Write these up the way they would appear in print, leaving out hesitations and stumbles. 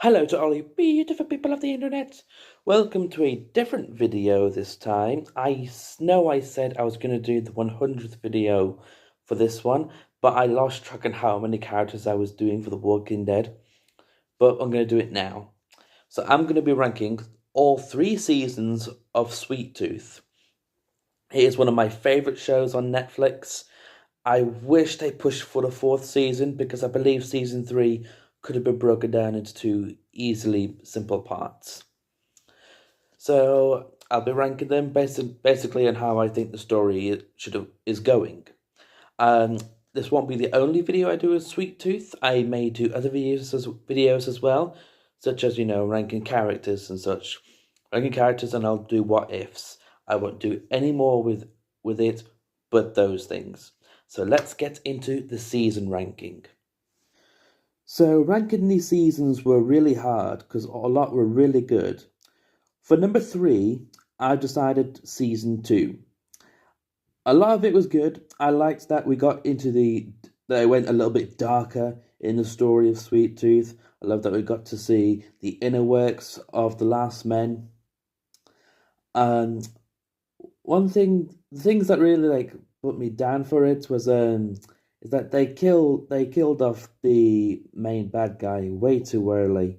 Hello to all you beautiful people of the internet. Welcome to a different video this time. Know I said I was going to do the 100th video for this one, but I lost track on how many characters I was doing for The Walking Dead. But I'm going to do it now. So I'm going to be ranking all 3 seasons of Sweet Tooth. It is one of my favorite shows on Netflix. I wish they pushed for the 4th season because I believe season 3 could have been broken down into 2 easily simple parts. So I'll be ranking them basically on how I think the story is going. Um, this won't be the only video I do with Sweet Tooth. I may do other videos as well, such as ranking characters and such. Ranking characters, and I'll do what ifs. I won't do any more with it, but those things. So let's get into the season ranking. So ranking these seasons were really hard because a lot were really good. For number 3, I decided season 2. A lot of it was good. I liked that we got into that it went a little bit darker in the story of Sweet Tooth. I love that we got to see the inner works of the Last Men. The things that really put me down for it was is that they killed off the main bad guy way too early.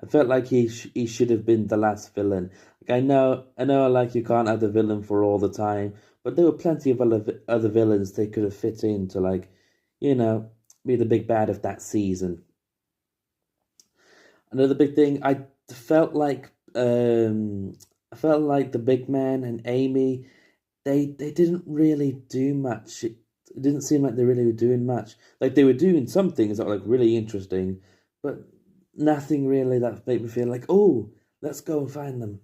I felt like he should have been the last villain. Like I know, like you can't have the villain for all the time, but there were plenty of other villains they could have fit in to you know, be the big bad of that season. Another big thing, felt like I felt like the big man and Amy, they didn't really do much. It didn't seem like they really were doing much. Like they were doing some things that were really interesting, but nothing really that made me feel like, oh, let's go and find them.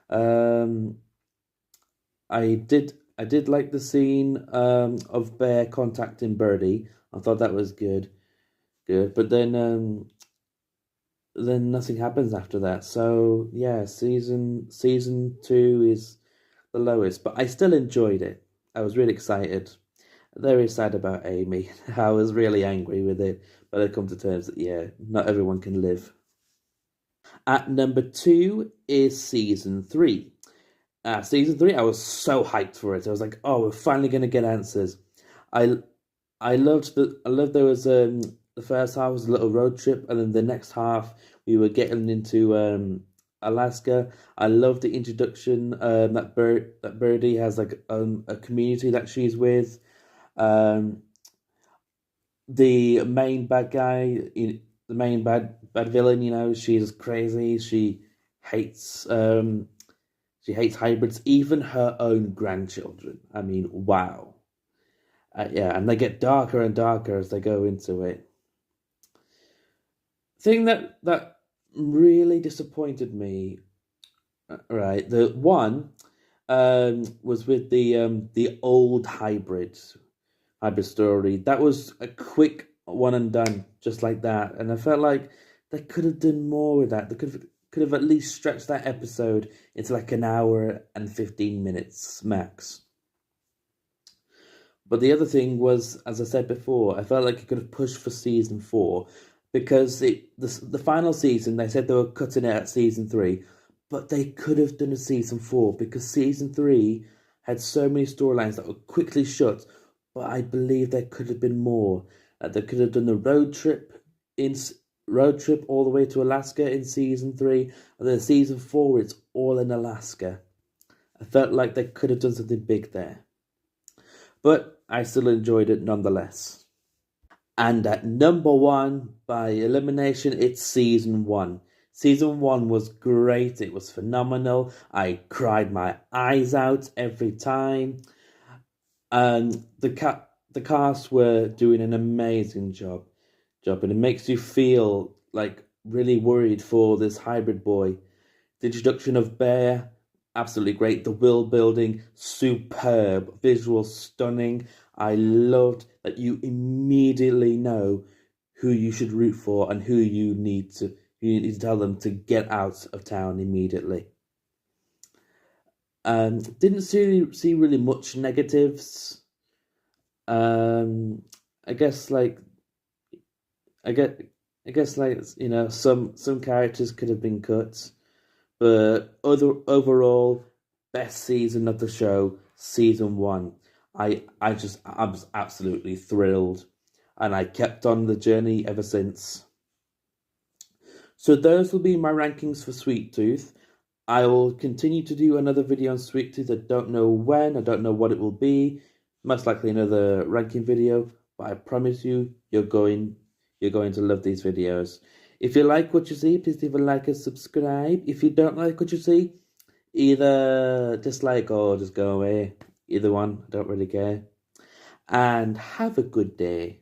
Um, I did like the scene of Bear contacting Birdie. I thought that was good. But then nothing happens after that. So yeah, season 2 is the lowest, but I still enjoyed it. I was really excited. Very sad about Amy. I was really angry with it, but I come to terms that yeah, not everyone can live. At number 2 is season 3. Season 3, I was so hyped for it. I was like, oh, we're finally gonna get answers. I I loved there was the first half was a little road trip, and then the next half we were getting into Alaska. I love the introduction that Birdie has a community that she's with. Um, the main bad guy, the main bad villain, she's crazy. Hates she hates hybrids, even her own grandchildren. I mean, wow. Yeah, and they get darker and darker as they go into it. Thing that really disappointed me, right? The one was with the old hybrid story. That was a quick one and done, just like that. And I felt like they could have done more with that. They could have at least stretched that episode into like an hour and 15 minutes max. But the other thing was, as I said before, I felt like it could have pushed for season 4 because the final season they said they were cutting it at season 3, but they could have done a season 4 because season 3 had so many storylines that were quickly shut. But I believe there could have been more. They could have done the in road trip all the way to Alaska in season 3, and then season 4 it's all in Alaska. I felt like they could have done something big there, but I still enjoyed it nonetheless. And at number 1, by elimination, it's season 1. Season 1 was great, it was phenomenal. I cried my eyes out every time. And the cast were doing an amazing job, and it makes you feel like really worried for this hybrid boy. The introduction of Bear, absolutely great. The world building, superb. Visual, stunning. I loved that you immediately know who you should root for and who you need to tell them to get out of town immediately. Didn't see really much negatives. Um, I guess like I get. I guess like some characters could have been cut, but overall best season of the show, season one. I was absolutely thrilled, and I kept on the journey ever since. So those will be my rankings for Sweet Tooth. I will continue to do another video on Sweet Tooth. I don't know when, I don't know what it will be. Most likely another ranking video, but I promise you, you're going to love these videos. If you like what you see, please leave a like and subscribe. If you don't like what you see, either dislike or just go away. Either one, I don't really care. And have a good day.